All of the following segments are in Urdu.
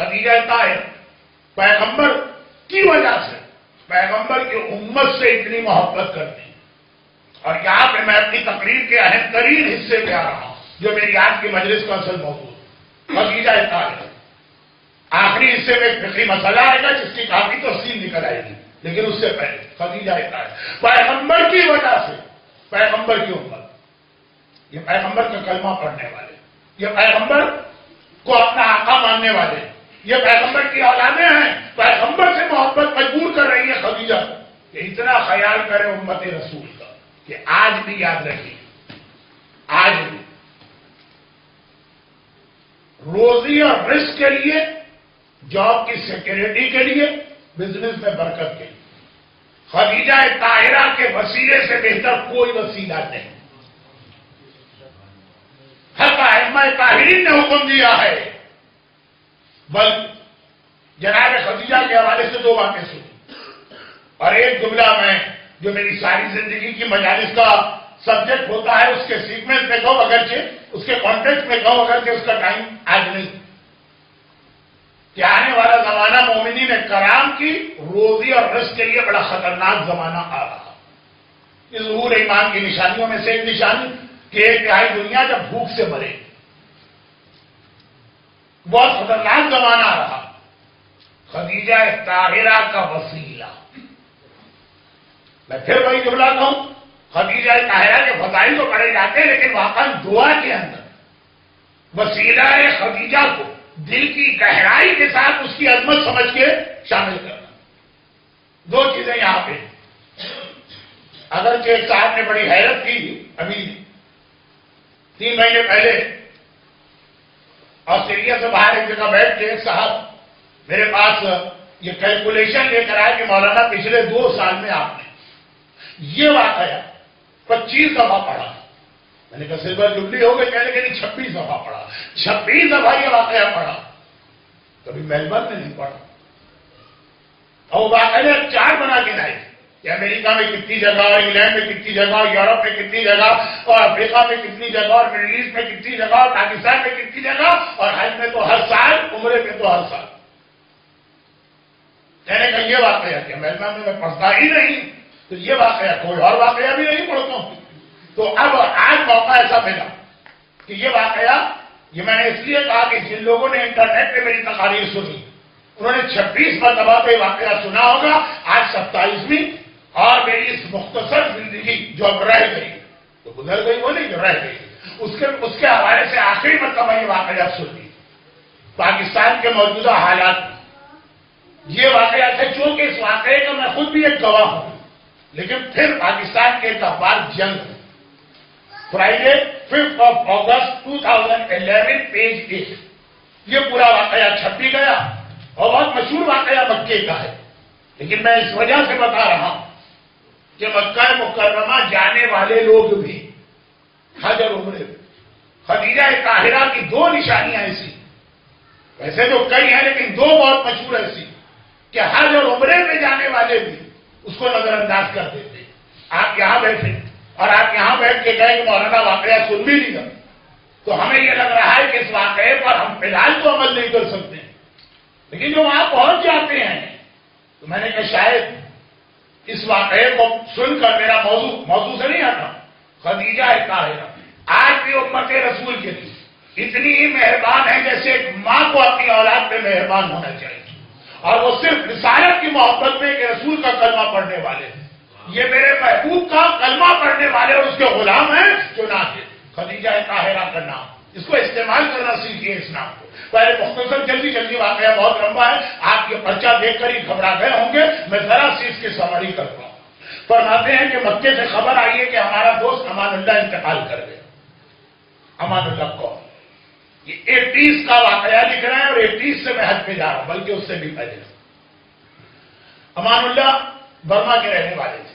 خدیجہ طاہر پیغمبر کی وجہ سے، پیغمبر کی امت سے اتنی محبت کرتی ہیں. اور یہاں پہ میں اپنی تقریر کے اہم ترین حصے پہ آ رہا ہوں جو میری آج کی مجلس کا اصل موضوع ہے. خدیجہ طاہر آخری حصے میں ایک فقہی مسئلہ آئے گا جس کی کافی تفصیل نکل آئے گی، لیکن اس سے پہلے خدیجہ طاہر پیغمبر کی وجہ سے، پیغمبر کی امت، یہ پیغمبر کا کلمہ پڑھنے والے، یہ پیغمبر کو اپنا آقا ماننے والے، یہ پیغمبر کی اولادیں ہیں، پیغمبر سے محبت مجبور کر رہی ہے خدیجہ کو کہ اتنا خیال کرے امت رسول کا کہ آج بھی یاد رکھیے، آج بھی روزی اور رزق کے لیے، جاب کی سیکورٹی کے لیے، بزنس میں برکت کے لیے خدیجہ طاہرہ کے وسیلے سے بہتر کوئی وسیلہ نہیں. حق ائمہ طاہرین نے حکم دیا ہے. بلکہ جناب خدیجہ کے حوالے سے دو باتیں سنی اور ایک جملہ میں جو میری ساری زندگی کی مجالس کا سبجیکٹ ہوتا ہے اس کے سیکوینس میں کہوں اگرچہ اس کے کانٹیکٹ میں کہوں اگرچہ اس کا ٹائم آج نہیں، کہ آنے والا زمانہ مومنین کرام کی روزی اور رزق کے لیے بڑا خطرناک زمانہ آ رہا. اس ظہور ایمان کی نشانیوں میں سے ایک نشانی کہ ایک تہائی دنیا جب بھوک سے مرے، بہت خطرناک زمانہ آ رہا. خدیجہ طاہرہ کا وسیلہ، میں پھر وہی جملہ کہوں، خدیجہ طاہرہ کے فضائل تو پڑھے جاتے ہیں لیکن واقعا دعا کے اندر وسیلہ خدیجہ کو دل کی گہرائی کے ساتھ اس کی عظمت سمجھ کے شامل کرنا. دو چیزیں یہاں پہ، اگرچہ ایک صاحب نے بڑی حیرت کی، ابھی 3 مہینے پہلے آسٹریلیا سے باہر ایک جگہ بیٹھ کے ایک صاحب میرے پاس یہ کیلکولیشن لے کر آئے کہ مولانا پچھلے 2 سال میں آپ نے یہ واقعہ 25 دفعہ پڑھا. میں نے کہا سلور جبلی ہو گئی، کہنے کہ 26 دفعہ پڑھا. 26 دفعہ یہ واقعہ پڑھا، کبھی میلبرن میں نہیں پڑھا. اور واقعہ 4 بنا کے لائے کہ امریکہ میں کتنی جگہ، انگلینڈ میں کتنی جگہ، یورپ میں کتنی جگہ، اور افریقہ میں کتنی جگہ، اور مڈل ایسٹ میں کتنی جگہ، اور پاکستان میں کتنی جگہ، اور حج میں تو ہر سال، عمرے میں تو ہر سال. کہنے کا یہ واقعہ کیا میلبرن میں پڑھتا ہی نہیں، تو یہ واقعہ کوئی اور واقعہ بھی نہیں پڑھتا ہوں. تو اب آج موقع ایسا ملا کہ یہ واقعہ، یہ میں نے اس لیے کہا کہ جن لوگوں نے انٹرنیٹ پہ میری تقاریر سنی انہوں نے 26 مرتبہ پہ واقعہ سنا ہوگا. آج 27ویں اور میری اس مختصر زندگی جو اب رہ گئی، تو گزر گئی وہ نہیں، جو رہ گئی اس کے حوالے سے آخری مرتبہ یہ واقعہ سنی. پاکستان کے موجودہ حالات میں یہ واقعہ تھا، چونکہ اس واقعے کا میں خود بھی ایک گواہ ہوں، لیکن پھر پاکستان کے ایک اخبار جنگ، فرائیڈے 5 اگست 2011 پیج 1، یہ پورا واقعہ چھپ بھی گیا اور بہت مشہور واقعہ مکے کا ہے. لیکن میں اس وجہ سے بتا رہا ہوں کہ مکہ مکرمہ جانے والے لوگ بھی حج اور عمرے، خدیجہ طاہرہ کی 2 نشانیاں ایسی، ویسے تو کئی ہیں لیکن 2 بہت مشہور ایسی کہ حج اور عمرے میں جانے والے بھی اس کو نظر انداز کر دیتے. آپ یہاں بیٹھے اور آپ یہاں بیٹھ کے گئے کہ مولانا واقعہ سن بھی نہیں گا، تو ہمیں یہ لگ رہا ہے کہ اس واقعے پر ہم فی الحال تو عمل نہیں کر سکتے، لیکن جو وہاں پہنچ جاتے ہیں تو میں نے کہا شاید اس واقعے کو سن کر میرا موضوع سے نہیں آتا. خدیجہ طاہرہ آج بھی امت رسول کے لیے اتنی ہی مہربان ہے جیسے ایک ماں کو اپنی اولاد پہ مہربان ہونا چاہیے، اور وہ صرف رسالت کی محبت میں کہ رسول کا کلمہ پڑھنے والے ہیں، یہ میرے محبوب کا کلمہ پڑھنے والے اور اس کے غلام ہیں. چنانچہ خدیجہ طاہرہ کا نام، اس کو استعمال کرنا سیکھیے اس نام کو. پہلے مختصر جلدی واقعہ بہت لمبا ہے، آپ یہ پرچہ دیکھ کر ہی گھبرا گئے ہوں گے، میں ذرا سی اس کی سمری کرتا ہوں. فرماتے ہیں کہ مکے سے خبر آئی ہے کہ ہمارا دوست امان اللہ انتقال کر گیا. امان اللہ کون؟ یہ 31 کا واقعہ لکھ رہے ہیں اور 31 سے میں حج پہ جا رہا ہوں، بلکہ اس سے بھی پہلے. امان اللہ برما کے رہنے والے تھے.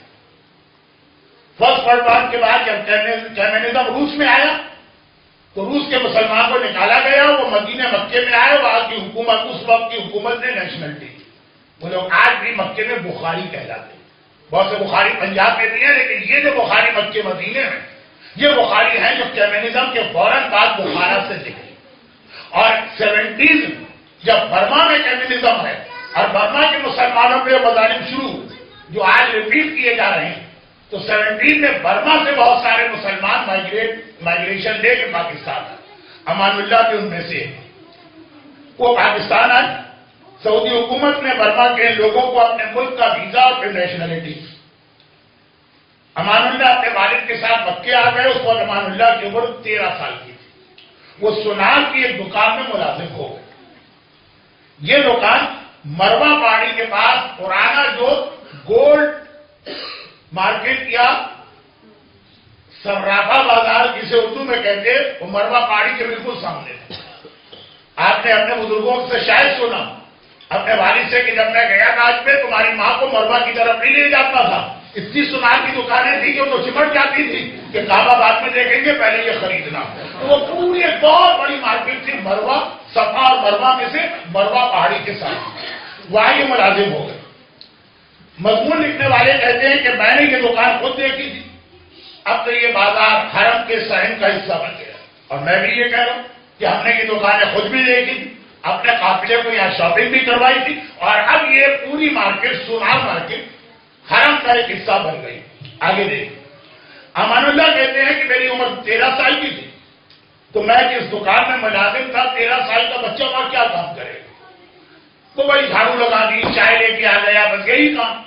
فرسٹ ورلڈ وار کے بعد جب کمیونزم روس میں آیا تو روس کے مسلمان کو نکالا گیا، وہ مدینہ مکے میں آئے. وہاں کی حکومت، اس وقت کی حکومت نے نیشنلٹی دی. وہ لوگ آج بھی مکے میں بخاری کہلاتے ہیں. بہت سے بخاری پنجاب میں بھی ہیں، لیکن یہ جو بخاری مکے مدینے میں، یہ بخاری ہیں جو کمیونزم کے فوراً بعد بخارا سے نکلی. اور 70s جب برما میں کمیونزم ہے اور برما کے مسلمانوں پہ مظالم شروع جو آج ریپیٹ کیے جا رہے ہیں، تو 17 میں برما سے بہت سارے مسلمان مائگریشن لے کے پاکستان آئے. امان اللہ بھی ان میں سے وہ پاکستان آئے. سعودی حکومت نے برما کے لوگوں کو اپنے ملک کا ویزا اور پھر نیشنلٹی. امان اللہ اپنے والد کے ساتھ مکے آ گئے. اس وقت امان اللہ کی عمر 13 سال کی تھی. وہ سونار کی ایک دکان میں ملازم ہو گئے. یہ دکان مروا پہاڑی کے پاس پرانا جو گولڈ مارکیٹ یا سرافا بازار جسے اردو میں کہتے ہیں، وہ مروا پہاڑی کے بالکل سامنے تھے. آپ نے اپنے بزرگوں سے شاید سنا اپنے والد سے کہ جب میں گیا تھا آج پہ تمہاری ماں کو مروا کی طرف نہیں لے جاتا تھا. اتنی سونار کی دکانیں تھی کہ وہ تو چمٹ جاتی تھی کہ کعبہ بعد میں دیکھیں گے، پہلے یہ خریدنا. تو وہ پوری ایک بہت بڑی مارکیٹ تھی مروا، صفا اور مروا میں سے مروا پہاڑی کے ساتھ. وہاں یہ ملازم ہو گئے. مضمون لکھنے والے کہتے ہیں کہ میں نے یہ دکان خود دیکھی تھی. اب تو یہ بازار حرم کے صحن کا حصہ بن گیا. اور میں بھی یہ کہہ رہا ہوں کہ ہم نے یہ دکانیں خود بھی دیکھی تھی، اپنے قافلے کو یہاں شاپنگ بھی کروائی تھی. اور اب یہ پوری مارکیٹ سونار مارکیٹ حرم کا ایک حصہ بن گئی. آگے دیکھیں. امان اللہ کہتے ہیں کہ میری عمر 13 سال کی تھی تو میں جس دکان میں ملازم تھا 13 سال کا بچہ وہاں کیا کام کرے گا؟ تو بھائی جھاڑو لگا دی، چائے لے کے آ گیا، بس یہی کام.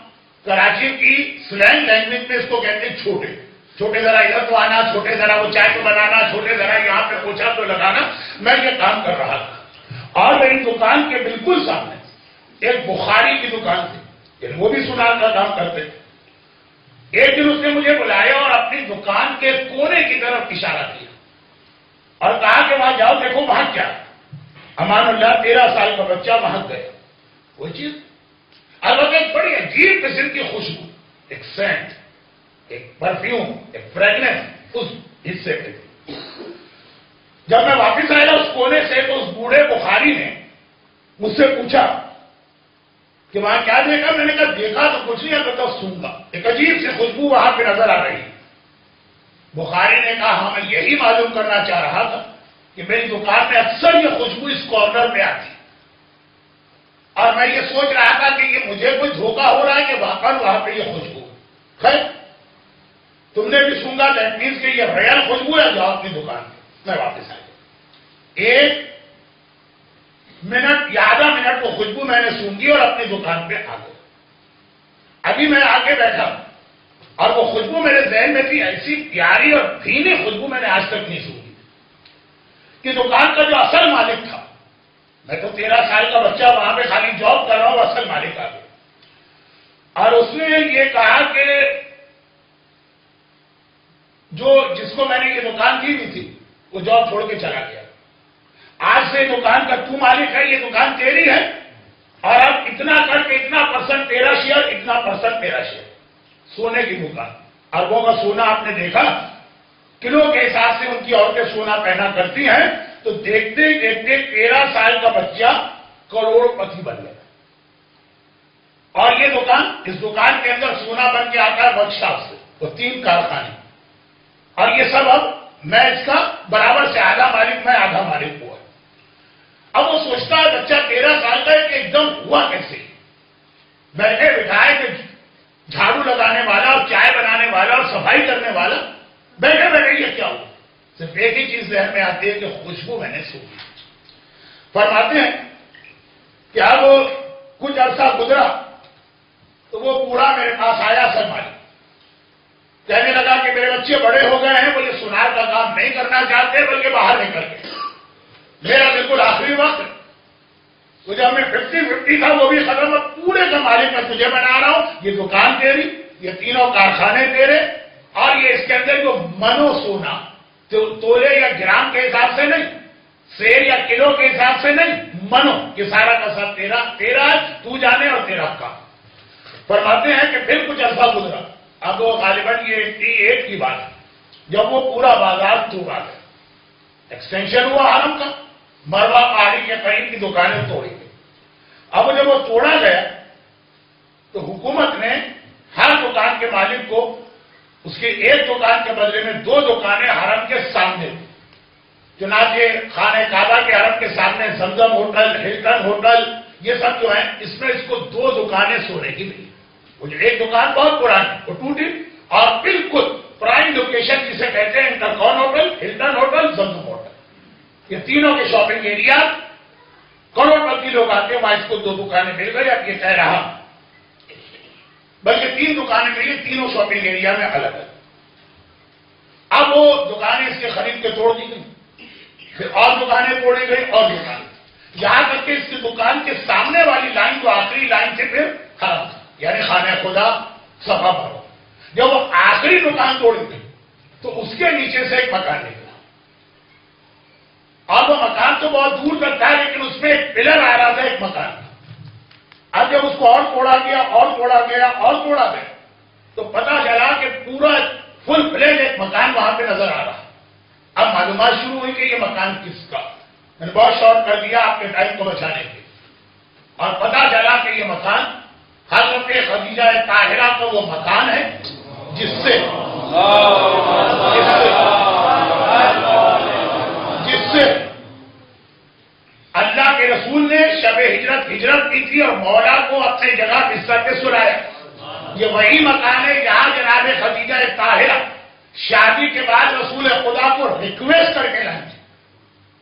کراچی کی سلینگ لینگویج میں اس کو کہتے ہیں چھوٹے چھوٹے، ذرا ادھر تو آنا، چھوٹے ذرا وہ چائے تو بنانا، چھوٹے ذرا یہاں پہ پوچھا تو لگانا. میں یہ کام کر رہا تھا. اور میری دکان کے بالکل سامنے ایک بخاری کی دکان تھی، وہ بھی سونار کا کام کرتے تھے. ایک دن اس نے مجھے بلایا اور اپنی دکان کے کونے کی طرف اشارہ کیا اور کہا کہ وہاں جاؤ، دیکھو وہاں کیا. امان اللہ 13 سال کا بچہ وہاں گیا. وہ چیز البتہ ایک بڑی عجیب قسم کی خوشبو، ایک سینٹ، ایک پرفیوم، ایک فریگننس اس حصے پہ. جب میں واپس آیا اس کونے سے تو اس بوڑھے بخاری نے مجھ سے پوچھا کہ وہاں کیا دیکھا. میں نے کہا دیکھا تو کچھ نہیں، البتہ سونگا ایک عجیب سی خوشبو وہاں پہ نظر آ رہی. بخاری نے کہا ہاں میں یہی معلوم کرنا چاہ رہا تھا کہ میری دکان میں اکثر یہ خوشبو اس کارنر پہ آتی اور میں یہ سوچ رہا تھا کہ یہ مجھے کوئی دھوکہ ہو رہا ہے کہ واقعا وہاں پہ یہ خوشبو. خیر تم نے بھی سونگا، دیٹ مینس کہ یہ ریئل خوشبو ہے. جاؤ اپنی دکان پہ. میں واپس آیا. 1 منٹ یا آدھا منٹ وہ خوشبو میں نے سونگی اور اپنی دکان پہ آ گئی. ابھی میں آگے بیٹھا اور وہ خوشبو میرے ذہن میں تھی. ایسی پیاری اور دھیمی خوشبو میں نے آج تک نہیں سونگی کہ دکان کا جو اصل مالک تھا، میں تو 13 سال کا بچہ وہاں پہ خالی جاب کر رہا ہوں، اصل مالک آ گیا. اور اس نے یہ کہا کہ جس کو میں نے یہ دکان دی ہوئی تھی وہ جاب چھوڑ کے چلا گیا. آج سے دکان کا تو مالک ہے، یہ دکان تیری ہے اور اب اتنا کر کے اتنا % تیرا شیئر، اتنا % تیرا شیئر. سونے کی دکان، اربوں کا سونا آپ نے دیکھا، کلو کے حساب سے ان کی عورتیں سونا پہنا کرتی ہیں. تو دیکھتے دیکھتے 13 سال کا بچہ کروڑ پتی بن گیا. اور یہ دکان، اس دکان کے اندر سونا بن کے آتا ہے ورکشاپ سے، وہ 3 کارخانے. اور یہ سب اب میں اس کا برابر سے آدھا مالک، میں آدھا مالک ہوا. اب وہ سوچتا ہے بچہ 13 سال کا ہے کہ ایک دم ہوا کیسے. بیٹھے بٹھائے کہ جھاڑو لگانے والا اور چائے بنانے والا اور صفائی کرنے والا بیٹھے بیٹھے یہ کیا ہوا. صرف ایک ہی چیز ذہن میں آتی ہے کہ خوشبو میں نے سونی. فرماتے ہیں کہ اب کچھ عرصہ گزرا تو وہ پورا میرے پاس آیا اصل مالک. کہنے لگا کہ میرے بچے بڑے ہو گئے ہیں، وہ یہ سونار کا کام نہیں کرنا چاہتے بلکہ باہر نکل گئے. میرا بالکل آخری وقت تو جب میں 50-50 تھا وہ بھی ختم. پورے کا مالک میں تجھے بنا رہا ہوں، یہ دکان تیری، یہ 3 کارخانے تیرے. اور یہ اس کے اندر جو منو سونا تولے یا گرام کے حساب سے نہیں، سیر یا کلو کے حساب سے نہیں، منو کہ سارا کا سب تیرا ہے، تو جانے اور تیرا کام. فرماتے ہیں کہ پھر کچھ عرصہ گزرا. اب وہ غالباً یہ 88 کی بات ہے جب وہ پورا بازار توڑا گیا. ایکسٹینشن ہوا حرم کا، مروا پہاڑی کے قریب کی دکانیں توڑی گئی. اب جب وہ توڑا گیا تو حکومت نے ہر دکان کے مالک کو اس کی 1 دکان کے بدلے میں 2 دکانیں حرم کے سامنے دی. چنانچہ خانہ کعبہ کے حرم کے سامنے زمزم ہوٹل، ہلٹن ہوٹل، یہ سب جو ہیں اس میں اس کو 2 دکانیں سونے کی ملی. وہ جو ایک دکان بہت پرانی وہ ٹوٹی، اور بالکل پرائم لوکیشن جسے کہتے ہیں انٹرکون ہوٹل، ہلٹن ہوٹل، زمزم ہوٹل، یہ تینوں کے شاپنگ ایریا کروڑپتی لوگ آتے ہیں وہاں. اس کو 2 دکانیں مل گئی. اب یہ کہہ رہا بلکہ 3 دکانیں ملی، تینوں شاپنگ ایریا میں الگ الگ. اب وہ دکانیں اس کے خرید کے توڑ دی گئی، پھر اور دکانیں توڑی گئی اور دکانیں، یہاں تک کہ اس کی دکان کے سامنے والی لائن جو آخری لائن تھی پھر خراب تھی، یعنی خانہ خدا صفا بھرو. جب وہ آخری دکان توڑی گئی تو اس کے نیچے سے ایک مکان نکلا، اور وہ مکان تو بہت دور تک تھا لیکن اس میں ایک پلر آ رہا تھا، ایک مکان تھا. اب جب اس کو اور توڑا گیا اور توڑا گیا اور توڑا گیا تو پتا چلا کہ پورا فل فلیج ایک مکان وہاں پہ نظر آ رہا. اب معلومات شروع ہوئی کہ یہ مکان کس کا. میں نے بہت شارٹ کر دیا آپ کے ٹائم کو بچانے کے، اور پتا چلا کہ یہ مکان حضرت خدیجہ طاہرہ کا وہ مکان ہے جس سے اللہ کے رسول نے شب ہجرت کی تھی اور مولا کو اپنی جگہ بستر پہ سلایا. یہ وہی مکان ہے جہاں جناب خدیجہ طاہرہ شادی کے بعد رسول خدا کو ریکویسٹ کر کے لائی تھی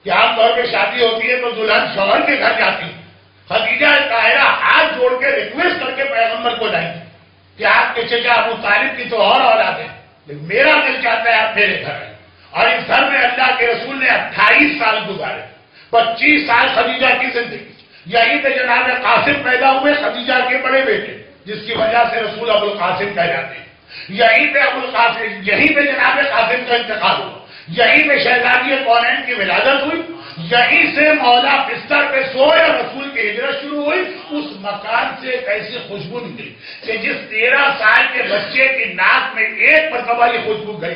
کہ عام طور پہ شادی ہوتی ہے تو دلہن شوہر کے گھر جاتی. خدیجہ طاہرہ ہاتھ جوڑ کے ریکویسٹ کر کے پیغمبر کو لائی تھی کہ آپ کے چچا ابو طالب کی تو اور اولاد ہے لیکن میرا دل چاہتا ہے آپ میرے گھر آئیں. اور اس گھر میں اللہ کے رسول نے 28 سال گزارے. 25 سال خدیجہ کی زندگی. یہی پہ جناب قاسم پیدا ہوئے، خدیجہ کے بڑے بیٹے، جس کی وجہ سے رسول ابو القاسم کہہ جاتے ہیں. یہیں پہ ابو القاسم، یہیں پہ جناب قاسم کا انتقال ہوا، یہیں پہ شہزادی کونین کی ولادت ہوئی، یہیں سے مولا بستر پہ سوئے اور رسول کی ہجرت شروع ہوئی. اس مکان سے ایک ایسی خوشبو نکلی کہ جس 13 سال کے بچے کی ناک میں ایک مرتبہ یہ خوشبو گئی.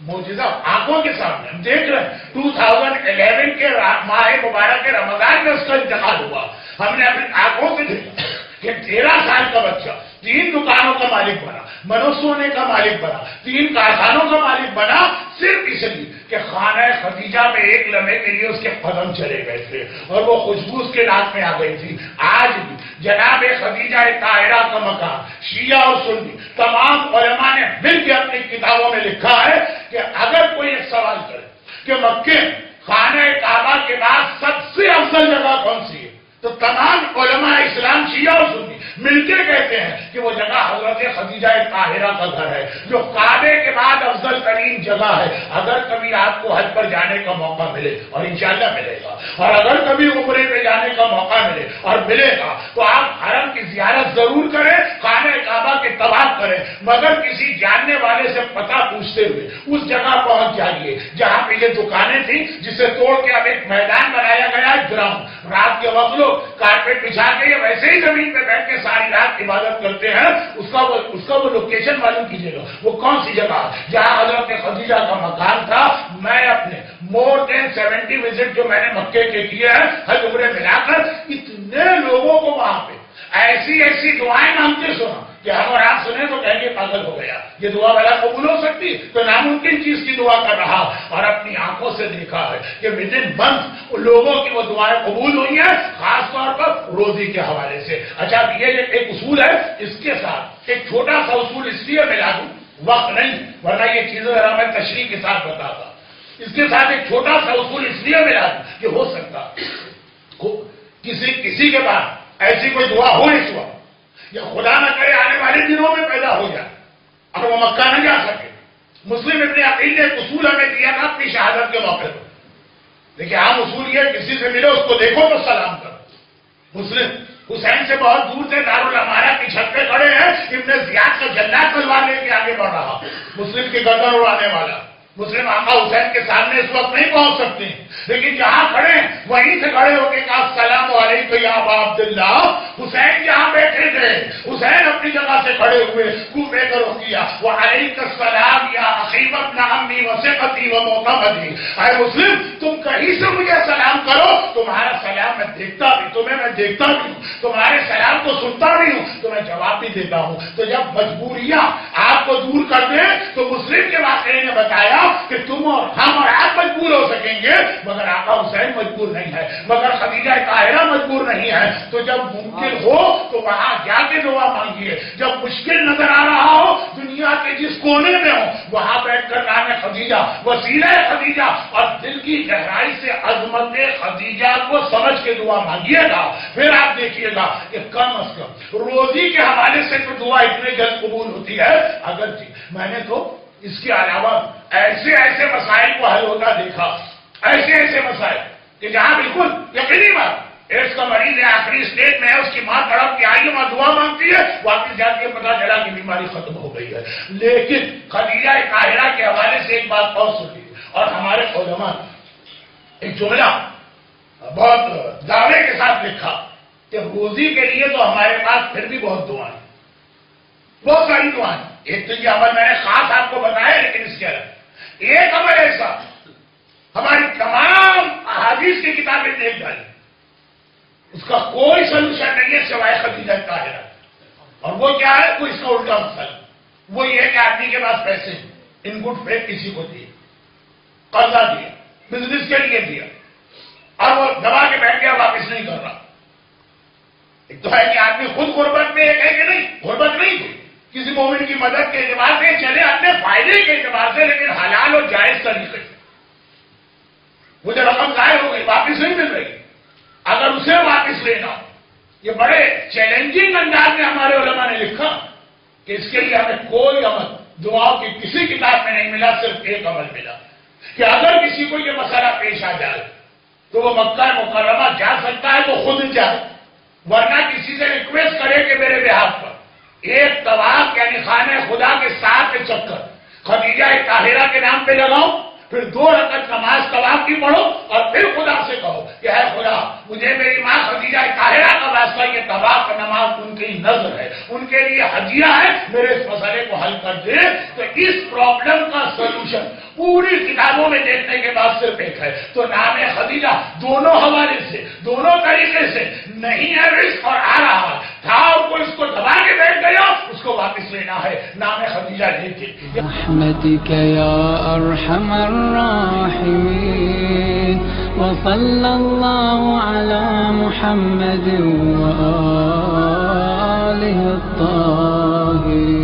معجزہ آنکھوں کے سامنے ہم دیکھ رہے ہیں. 2011 کے ماہ مبارک کے رمضان میں اس کا انتقال ہوا. ہم نے اپنی آنکھوں سے دیکھا کہ 13 سال کا بچہ 3 دکانوں کا مالک بنا، منوسونے کا مالک بنا، 3 کارخانوں کا مالک بنا، صرف اس لیے کہ خانہ خدیجہ میں ایک لمحے کے لیے اس کے قدم چلے گئے تھے اور وہ خوشبو اس کے ناک میں آ گئی تھی. آج بھی جناب خدیجہ طاہرہ کا مقام شیعہ اور سنی تمام علماء نے مل کے اپنی کتابوں میں لکھا ہے کہ اگر کوئی ایک سوال کرے کہ مکے خانہ کعبہ کے بعد سب سے افضل جگہ کون سی ہے تو تمام علماء اسلام شیعہ اور سنی مل کے کہتے ہیں کہ وہ جگہ حضرت خدیجہ طاہرہ کا گھر ہے جو کعبے کے بعد افضل ترین جگہ ہے. اگر کبھی آپ کو حج پر جانے کا موقع ملے اور انشاءاللہ ملے گا، اور اگر کبھی عمرے پہ جانے کا موقع ملے اور ملے گا تو آپ حرم کی زیارت ضرور کریں، خانہ کعبہ کے طواف کریں، مگر کسی جاننے والے سے پتہ پوچھتے ہوئے اس جگہ پہنچ جائیے جہاں پہ یہ دکانیں تھیں جسے توڑ کے اب ایک میدان بنایا گیا ہے، گراؤنڈ. رات کے وقت لوگ کارپیٹ بچھا کے یا ویسے ہی زمین پہ بیٹھ کے ساری رات عبادت کرتے ہیں. اس کا وہ لوکیشن معلوم کیجیے گا وہ کون سی جگہ جہاں حضرت خدیجہ کا مکان تھا. میں اپنے مور دین 70 وزٹ جو میں نے مکے کے کیے ہیں حج عمرے ملا کر، اتنے لوگوں کو وہاں پہ ایسی دعائیں مانگتے سنا کہ ہم اور آپ سنیں تو کہیں گے پاگل ہو گیا، یہ دعا بلا قبول ہو سکتی تو ناممکن چیز کی دعا کر رہا. اور اپنی آنکھوں سے دیکھا ہے کہ ودن منتھ لوگوں کی وہ دعائیں قبول ہوئی ہیں، خاص طور پر روزی کے حوالے سے. اچھا یہ ایک اصول ہے، اس کے ساتھ ایک چھوٹا سا اصول اس لیے ملا دوں، وقت نہیں ورنہ یہ چیزیں ذرا میں تشریح کے ساتھ بتاتا. اس کے ساتھ ایک چھوٹا سا اصول اس لیے ملا دوں کہ ہو سکتا کسی کے بعد ایسی کوئی دعا ہو اس وقت یا خدا نہ کرے آنے والے دنوں میں پیدا ہو جائے اور وہ مکہ نہ جا سکے. مسلم ابن عقیل نے ایک اصول ہمیں دیا تھا اپنی شہادت کے موقع پر. دیکھیے عام اصول یہ کسی سے ملے اس کو دیکھو تو سلام کرو. مسلم حسین سے بہت دور سے دارالامارہ کی چھت پہ کھڑے ہیں، ابن زیاد کا جنات تلوار لے کے آگے بڑھ رہا، مسلم کی گردن اڑانے والا. مسلم آقا حسین کے سامنے اس وقت نہیں پہنچ سکتے لیکن جہاں کھڑے وہیں سے کھڑے ہو کے کہا السلام علیکم یا ابا عبداللہ. حسین جہاں بیٹھے تھے حسین اپنی جگہ سے کھڑے ہوئے کوفے کا رخ کیا وعلیک السلام یا اخی ابن عمی وثقتی ومعتمدی، اے مسلم تم کہیں سے مجھے سلام کرو، تمہارا سلام میں دیکھتا بھی، تمہیں میں دیکھتا بھی ہوں، تمہارے سلام کو سنتا بھی ہوں، تمہیں جواب بھی دیتا ہوں۔ تو جب مجبوریاں آپ کو دور کر دیں تو مسلم کے واقعے نے بتایا کہ تم اور ہم اور آپ مجبور ہو سکیں گے مگر آقا حسین مجبور نہیں ہے، مگر خدیجہ طاہرہ مجبور نہیں ہے۔ تو جب ممکن ہو تو وہاں جا کے دعا مانگیے، جب مشکل نظر آ رہا ہو دنیا کے جس کونے میں ہو وہاں بیٹھ کر نام خدیجہ، وسیلہ خدیجہ اور دل کی گہرائی سے عظمت خدیجہ کو سمجھ کے دعا مانگیے گا، پھر آپ دیکھیے گا کہ کم از کم روزی کے حوالے سے تو دعا اتنے جلد قبول ہوتی ہے۔ اگر جی میں نے تو اس کے علاوہ ایسے ایسے مسائل کو حل ہوتا دیکھا، ایسے ایسے مسائل کہ جہاں بالکل یقینی بات ایڈس کا مریض ہے، آخری اسٹیج میں ہے، اس کی ماں تڑپ کے آئی ہے، ماں دعا مانگتی ہے، واپس جاتی ہے پتہ چلا کہ بیماری ختم ہو گئی ہے۔ لیکن خدیجہ طاہرہ کے حوالے سے ایک بات اور سنی، اور ہمارے علماء ایک جملہ بہت دعوے کے ساتھ لکھا کہ روزی کے لیے تو ہمارے پاس پھر بھی بہت دعائیں، بہت ساری دعائیں۔ ایک تو یہ عمل میں نے خاص آپ کو بتایا، لیکن اس کے علاوہ ایک عمل ایسا ہماری تمام احادیث کی کتابیں دیکھ ڈالی، اس کا کوئی سلوشن نہیں ہے سوائے خدیجہ طاہرہ، اور وہ کیا ہے؟ وہ اس کا الٹا مسئلہ، وہ یہ کہ آدمی کے پاس پیسے ان گڈ فیتھ کسی کو دیے، قرضہ دیا، بزنس کے لیے دیا، اور وہ دبا کے بیٹھ گیا، واپس نہیں کر رہا۔ ایک تو ہے کہ آدمی خود غربت میں ایک ہے کہ نہیں، غربت نہیں تھی، کسی مومن کی مدد کے اعتبار سے چلے، اپنے فائدے کے اعتبار سے، لیکن حلال اور جائز طریقے سے۔ مجھے رقم ضائع ہو گئی، واپس نہیں مل رہی، اگر اسے واپس لینا، یہ بڑے چیلنجنگ انداز میں ہمارے علماء نے لکھا کہ اس کے لیے ہمیں کوئی عمل دعاؤں کی کسی کتاب میں نہیں ملا، صرف ایک عمل ملا کہ اگر کسی کو یہ مسئلہ پیش آ جائے تو وہ مکہ مکرمہ جا سکتا ہے تو خود جائے، ورنہ کسی سے ریکویسٹ کرے کہ میرے بہاف پر ایک طواف یعنی خانہ خدا کے 7 چکر خدیجہ طاہرہ کے نام پہ لگاؤ، پھر 2 رکعت نماز طواف کی پڑھو، اور پھر خدا سے کہو کہ اے خدا مجھے میری ماں خدیجہ طاہرہ کا واسطہ، یہ طواف کا نماز ان کی نذر ہے، ان کے لیے ہدیہ ہے، میرے اس مسئلے کو حل کر دے۔ تو اس پرابلم کا سولوشن پوری کتابوں میں دیکھنے کے بعد صرف ایک ہے، تو نام خدیجہ دونوں حوالے سے، دونوں طریقے سے نہیں ہے رزق اور آ رہا تھا، اور کوئی اس کو دبا کے بیٹھ گیا، اس کو واپس لینا ہے، نام خدیجہ لے کے۔ رحمتك يا أرحم الراحمين وصلى الله على محمد وآله الطاهرين